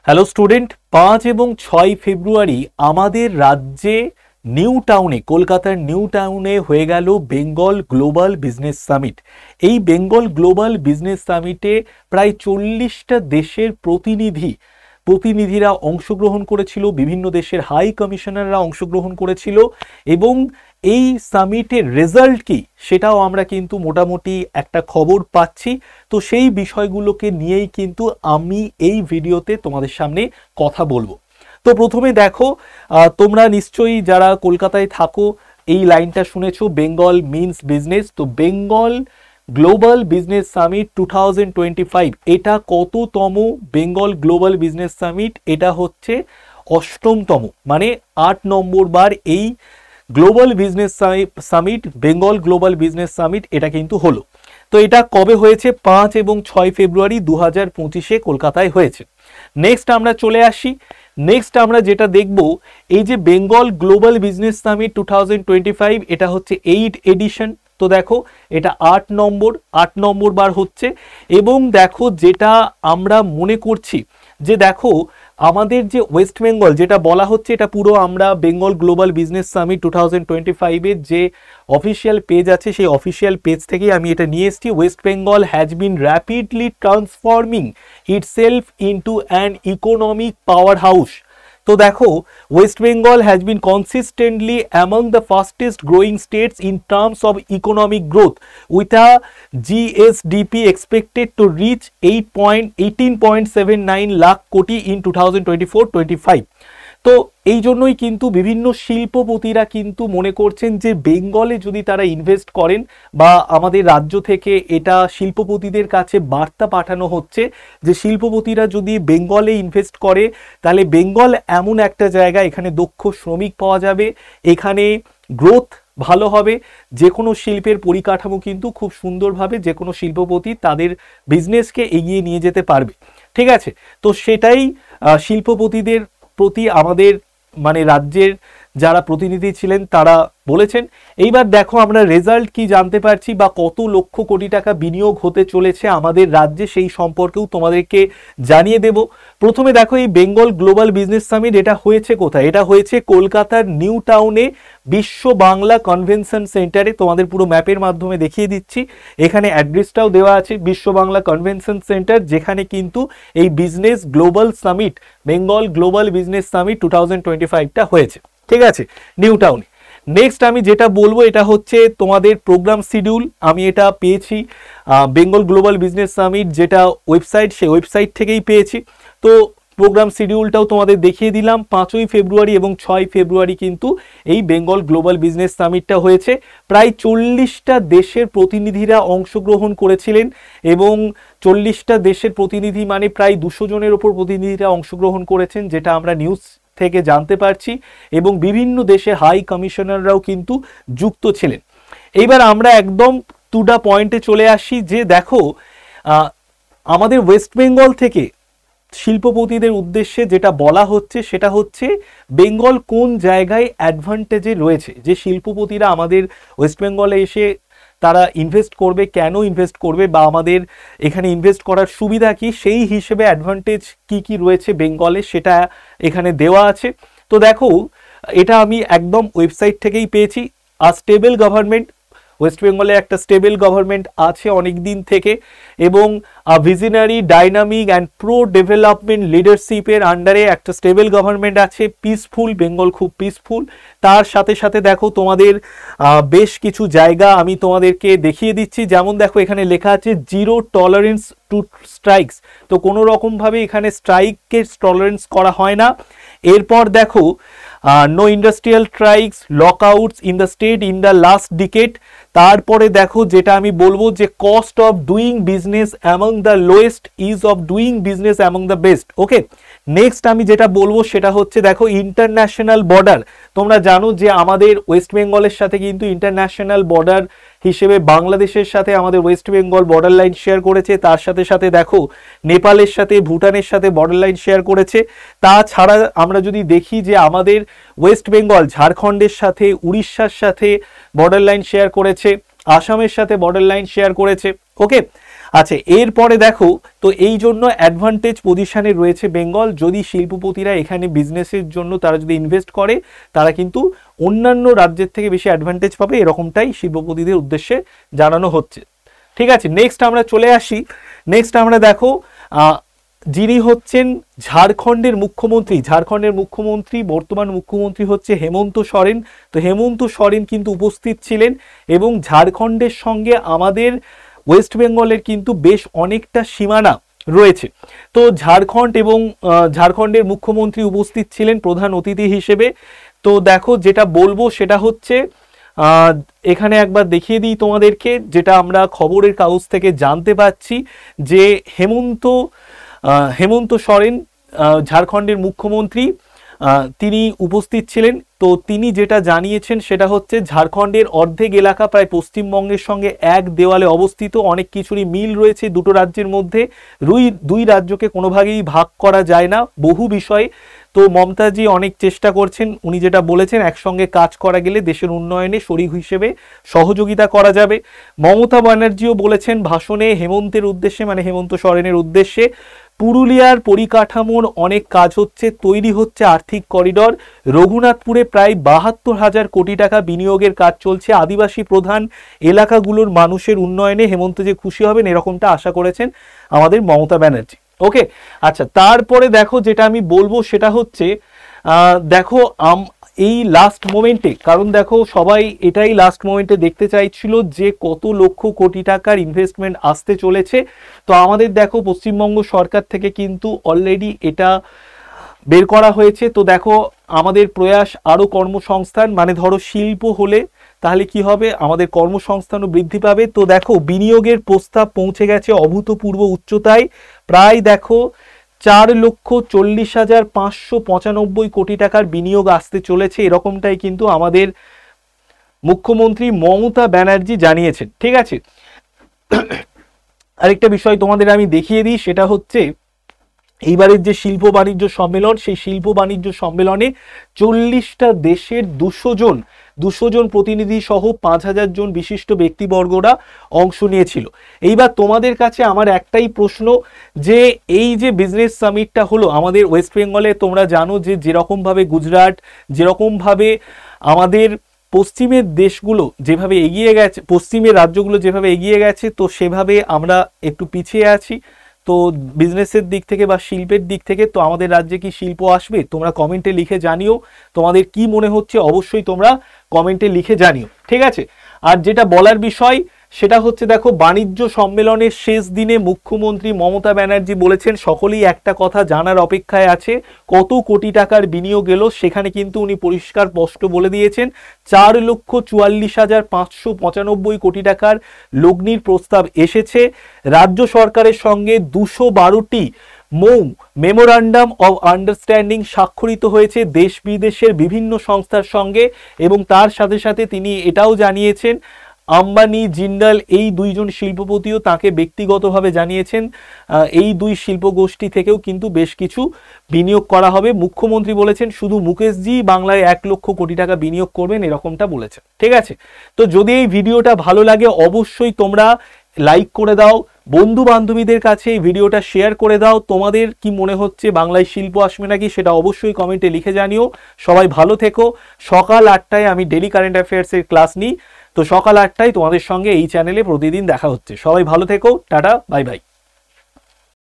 Hello student, 5 এবং 6 ফেব্রুয়ারি আমাদের রাজ্যে নিউ টাউনে, কলকাতার নিউ টাউনে হয়ে গেল বেঙ্গল গ্লোবাল বিজনেস সামিট। এই বেঙ্গল গ্লোবাল বিজনেস সামিটে প্রায় 40টা দেশের প্রতিনিধিরা অংশগ্রহণ করেছিল, বিভিন্ন দেশের হাই কমিশনাররা অংশগ্রহণ করেছিল এবং এই সামিটের রেজাল্ট কি সেটাও আমরা কিন্তু মোটামুটি একটা খবর পাচ্ছি। তো সেই বিষয়গুলোকে নিয়েই কিন্তু আমি এই ভিডিওতে তোমাদের সামনে কথা বলবো। তো প্রথমে দেখো, তোমরা নিশ্চয়ই যারা কলকাতায় থাকো এই লাইনটা শুনেছো, বেঙ্গল মিনস বিজনেস। তো বেঙ্গল গ্লোবাল বিজনেস সামিট 2025 এটা কততম বেঙ্গল গ্লোবাল বিজনেস সামিট? এটা হচ্ছে 8তম, মানে 8 নম্বর বার এই global business summit, Bengal global business summit এটা কিন্তু হলো। তো এটা কবে হয়েছে? 5 এবং 6 ফেব্রুয়ারি 2025-এ কলকাতায় হয়েছে। নেক্সট আমরা চলে আসি। নেক্সট আমরা যেটা দেখব, এই যে বেঙ্গল গ্লোবাল বিজনেস সামিট 2025 এটা হচ্ছে 8 এডিশন। তো দেখো এটা 8 নম্বর বার হচ্ছে। এবং দেখো যেটা আমরা মনে করছি যে দেখো আমাদের যে ওয়েস্ট বেঙ্গল যেটা বলা হচ্ছে, এটা পুরো আমরা বেঙ্গল গ্লোবাল বিজনেস সামিট 2025-এর যে অফিসিয়াল পেজ আছে সেই অফিসিয়াল পেজ থেকেই আমি এটা নিয়ে এসেছি। West Bengal has been rapidly transforming itself into an economic power house. তো দেখো West Bengal has been consistently among the fastest growing states in terms of economic growth with a GSDP expected to reach 18.79 lakh কোটি in 2024-25। তো এই জন্যই কিন্তু বিভিন্ন শিল্পপতিরা কিন্তু মনে করছেন যে বেঙ্গলে যদি তারা ইনভেস্ট করেন, বা আমাদের রাজ্য থেকে এটা শিল্পপতিদের কাছে বার্তা পাঠানো হচ্ছে যে শিল্পপতিরা যদি বেঙ্গলে ইনভেস্ট করে তাহলে বেঙ্গল এমন একটা জায়গা, এখানে দক্ষ শ্রমিক পাওয়া যাবে, এখানে গ্রোথ ভালো হবে, যে কোনো শিল্পের পরিকাঠামো কিন্তু খুব সুন্দরভাবে যে কোনো শিল্পপতি তাদের বিজনেসকে এগিয়ে নিয়ে যেতে পারবে। ঠিক আছে, তো সেটাই শিল্পপতিদের প্রতি আমাদের মানে রাজ্যের যারা প্রতিনিধি ছিলেন তারা বলেছেন। এইবার দেখো আমরা রেজাল্ট কি জানতে পারছি, বা কত লক্ষ কোটি টাকা বিনিয়োগ হতে চলেছে আমাদের রাজ্যে সেই সম্পর্কেও তোমাদেরকে জানিয়ে দেব। প্রথমে দেখো এই বেঙ্গল গ্লোবাল বিজনেস সামিট এটা হয়েছে কোথায়? এটা হয়েছে কলকাতার নিউ টাউনে বিশ্ব বাংলা কনভেনশন সেন্টারে। তোমাদের পুরো ম্যাপের মাধ্যমে দেখিয়ে দিচ্ছি, এখানে অ্যাড্রেসটাও দেওয়া আছে, বিশ্ব বাংলা কনভেনশন সেন্টার, যেখানে কিন্তু এই business global summit, Bengal global business summit 2025টা হয়েছে। ঠিক আছে, নিউ টাউনে। নেক্সট আমি যেটা বলবো এটা হচ্ছে তোমাদের প্রোগ্রাম শিডিউল। আমি এটা পেয়েছি বেঙ্গল গ্লোবাল বিজনেস সামিট যেটা ওয়েবসাইট, সেই ওয়েবসাইট থেকেই পেয়েছি। তো প্রোগ্রাম শিডিউলটাও তোমাদের দেখিয়ে দিলাম। 5ই ফেব্রুয়ারি এবং 6 ফেব্রুয়ারি কিন্তু এই বেঙ্গল গ্লোবাল বিজনেস সামিটটা হয়েছে। প্রায় 40টা দেশের প্রতিনিধিরা অংশগ্রহণ করেছিলেন, এবং 40টা দেশের প্রতিনিধি মানে প্রায় 200 জনের ওপর প্রতিনিধিরা অংশগ্রহণ করেছেন, যেটা আমরা নিউজ থেকে জানতে পারছি, এবং বিভিন্ন দেশের হাই কমিশনাররাও কিন্তু যুক্ত ছিলেন। এইবার আমরা একদম টু দ্য পয়েন্টে চলে আসি যে দেখো আমাদের ওয়েস্ট বেঙ্গল থেকে শিল্পপতিদের উদ্দেশ্যে যেটা বলা হচ্ছে সেটা হচ্ছে বেঙ্গল কোন জায়গায় অ্যাডভান্টেজে রয়েছে, যে শিল্পপতিরা আমাদের ওয়েস্ট বেঙ্গলে এসে তারা ইনভেস্ট করবে, কেন ইনভেস্ট করবে, বা আমাদের এখানে ইনভেস্ট করার সুবিধা কি, সেই হিসেবে অ্যাডভান্টেজ কি কি রয়েছে বেঙ্গলে সেটা এখানে দেওয়া আছে। তো দেখো এটা আমি একদম ওয়েবসাইট থেকেই পেয়েছি। আর স্টেবল গভর্নমেন্ট, ওয়েস্ট বেঙ্গলে একটা স্টেবল গভর্নমেন্ট আছে অনেক দিন থেকে, এবং visionary dynamic and pro development লিডারশিপের আন্ডারে একটা স্টেবল গভর্নমেন্ট আছে। পিসফুল, বেঙ্গল খুব পিসফুল। তার সাথে সাথে দেখো তোমাদের বেশ কিছু জায়গা আমি তোমাদেরকে দেখিয়ে দিচ্ছি, যেমন দেখো এখানে লেখা আছে জিরো টলারেন্স টু স্ট্রাইকস। তো কোনো রকমভাবে এখানে স্ট্রাইকের টলারেন্স করা হয় না। এরপর দেখো no industrial strikes, lockouts in the state in the last decade. তারপরে দেখো যেটা আমি বলবো যে cost of doing business among the lowest, ease of doing business among the best. Okay, next আমি যেটা বলবো সেটা হচ্ছে দেখো ইন্টারন্যাশনাল বর্ডার। তোমরা জানো যে আমাদের ওয়েস্ট বেঙ্গলের সাথে কিন্তু ইন্টারন্যাশনাল বর্ডার হিসেবে বাংলাদেশের সাথে আমাদের West Bengal border line share করেছে। তার সাথে সাথে দেখো নেপালের সাথে, ভুটানের সাথে বর্ডার লাইন শেয়ার করেছে। তাছাড়া আমরা যদি দেখি যে আমাদের ওয়েস্ট বেঙ্গল ঝাড়খণ্ডের সাথে, উড়িষ্যার সাথে বর্ডার লাইন শেয়ার করেছে, আসামের সাথে বর্ডার লাইন শেয়ার করেছে। ওকে, আচ্ছা, এরপরে দেখো, তো এই জন্য অ্যাডভান্টেজ পজিশনে রয়েছে বেঙ্গল। যদি শিল্পপতিরা এখানে বিজনেসের জন্য তারা যদি ইনভেস্ট করে, তারা কিন্তু অন্যান্য রাজ্যের থেকে বেশি অ্যাডভান্টেজ পাবে, এরকমটাই শিল্পপতিদের উদ্দেশ্যে জানানো হচ্ছে। ঠিক আছে, নেক্সট আমরা চলে আসি। নেক্সট আমরা দেখো যিনি হচ্ছেন ঝাড়খণ্ডের মুখ্যমন্ত্রী, ঝাড়খণ্ডের মুখ্যমন্ত্রী, বর্তমান মুখ্যমন্ত্রী হচ্ছে হেমন্ত সোরেন। তো হেমন্ত সোরেন কিন্তু উপস্থিত ছিলেন, এবং ঝাড়খণ্ডের সঙ্গে আমাদের ওয়েস্ট বেঙ্গলের কিন্তু বেশ অনেকটা সীমানা রয়েছে। তো ঝাড়খণ্ড এবং ঝাড়খণ্ডের মুখ্যমন্ত্রী উপস্থিত ছিলেন প্রধান অতিথি হিসেবে। তো দেখো, যেটা বলবো সেটা হচ্ছে এখানে একবার দেখিয়ে দিই তোমাদেরকে, যেটা আমরা খবরের কাগজ থেকে জানতে পাচ্ছি যে হেমন্ত সোরেন ঝাড়খণ্ডের মুখ্যমন্ত্রী, তিনি উপস্থিত ছিলেন। তো তিনি যেটা জানিয়েছেন সেটা হচ্ছে ঝাড়খণ্ডের অর্ধেক এলাকা প্রায় পশ্চিমবঙ্গের সঙ্গে এক দেওয়ালে অবস্থিত, অনেক কিছুরই মিল রয়েছে দুটো রাজ্যের মধ্যে। দুই রাজ্যকে কোনোভাবেই ভাগ করা যায় না বহু বিষয়ে। তো মমতাজি অনেক চেষ্টা করছেন, উনি যেটা বলেছেন একসঙ্গে কাজ করা গেলে দেশের উন্নয়নে শরিক হিসেবে সহযোগিতা করা যাবে। মমতা ব্যানার্জিও বলেছেন ভাষণে হেমন্তের উদ্দেশ্যে, মানে হেমন্ত সোরেনের উদ্দেশ্যে, পুরুলিয়ার পরিকাঠামোর অনেক কাজ হচ্ছে, তৈরি হচ্ছে আর্থিক করিডর। রঘুনাথপুরে প্রায় ৭২,০০০ কোটি টাকা বিনিয়োগের কাজ চলছে। আদিবাসী প্রধান এলাকাগুলোর মানুষের উন্নয়নে হেমন্ত যে খুশি হবেন, এরকমটা আশা করেছেন আমাদের মমতা ব্যানার্জি। ওকে, আচ্ছা, তারপরে দেখো যেটা আমি বলবো সেটা হচ্ছে দেখো এই লাস্ট মোমেন্টে, কারণ দেখো সবাই এটাই লাস্ট মোমেন্টে দেখতে চাইছিল যে কত লক্ষ কোটি টাকার ইনভেস্টমেন্ট আসতে চলেছে। তো আমাদের দেখো পশ্চিমবঙ্গ সরকার থেকে কিন্তু অলরেডি এটা বের করা হয়েছে। তো দেখো আমাদের প্রয়াস আরও কর্মসংস্থান, মানে ধরো শিল্প হলে তাহলে কি হবে, আমাদের কর্মসংস্থানও বৃদ্ধি পাবে। তো দেখো বিনিয়োগের প্রস্তাব পৌঁছে গেছে অভূতপূর্ব উচ্চতায়, প্রায় দেখো 4,40,595 কোটি টাকার বিনিয়োগ আসতে চলেছে, এরকমটাই কিন্তু আমাদের মুখ্যমন্ত্রী মমতা ব্যানার্জি জানিয়েছেন। ঠিক আছে, আরেকটা বিষয় তোমাদের আমি দেখিয়ে দিই, সেটা হচ্ছে এইবারের যে শিল্প বাণিজ্য সম্মেলন, সেই শিল্প বাণিজ্য সম্মেলনে 40টা দেশের 200 জন প্রতিনিধি সহ 5,000 জন বিশিষ্ট ব্যক্তিবর্গরা অংশ নিয়েছিল। এইবার তোমাদের কাছে আমার একটাই প্রশ্ন, যে এই যে বিজনেস সামিটটা হলো আমাদের ওয়েস্ট বেঙ্গলে, তোমরা জানো যে যেরকমভাবে গুজরাট, যেরকমভাবে আমাদের পশ্চিমের দেশগুলো যেভাবে এগিয়ে গেছে, পশ্চিমের রাজ্যগুলো যেভাবে এগিয়ে গেছে, তো সেভাবে আমরা একটু পিছিয়ে আছি। তো বিজনেসের দিক থেকে বা শিল্পের দিক থেকে, তো আমাদের রাজ্যে কি শিল্প আসবে? তোমরা কমেন্টে লিখে জানিও তোমাদের কি মনে হচ্ছে, অবশ্যই তোমরা কমেন্টে লিখে জানিও। ঠিক আছে, আর যেটা বলার বিষয় সেটা হচ্ছে দেখো, বাণিজ্য সম্মেলনের শেষ দিনে মুখ্যমন্ত্রী মমতা ব্যানার্জি বলেছেন সকলেই একটা কথা জানার অপেক্ষায় আছে, কত কোটি টাকার বিনিয়োগ এলো। সেখানে কিন্তু উনি পরিষ্কার স্পষ্ট বলে দিয়েছেন 4,44,595 কোটি টাকার লগ্নির প্রস্তাব এসেছে। রাজ্য সরকারের সঙ্গে 212টি মেমোরান্ডাম অব আন্ডারস্ট্যান্ডিং স্বাক্ষরিত হয়েছে দেশ বিদেশের বিভিন্ন সংস্থার সঙ্গে, এবং তার সাথে সাথে তিনি এটাও জানিয়েছেন আম্বানি, জিন্দাল এই দুইজন শিল্পপতিও তাকে ব্যক্তিগতভাবে জানিয়েছেন এই দুই শিল্প গোষ্ঠী থেকেও কিন্তু বেশ কিছু বিনিয়োগ করা হবে। মুখ্যমন্ত্রী বলেছেন শুধু মুকেশজি বাংলায় 1 লক্ষ কোটি টাকা বিনিয়োগ করবেন, এরকমটা বলেছেন। ঠিক আছে, তো যদি এই ভিডিওটা ভালো লাগে অবশ্যই তোমরা লাইক করে দাও, বন্ধু বান্ধবীদের কাছে এই ভিডিওটা শেয়ার করে দাও। তোমাদের কি মনে হচ্ছে বাংলায় শিল্প আসবে নাকি, সেটা অবশ্যই কমেন্টে লিখে জানিও। সবাই ভালো থেকো। সকাল 8টায় আমি ডেলি কারেন্ট অ্যাফেয়ার্সের ক্লাস নিই, তো সকাল 8টায় তোমাদের সঙ্গে এই চ্যানেলে প্রতিদিন দেখা হচ্ছে। সবাই ভালো থেকো, টাটা, বাই বাই।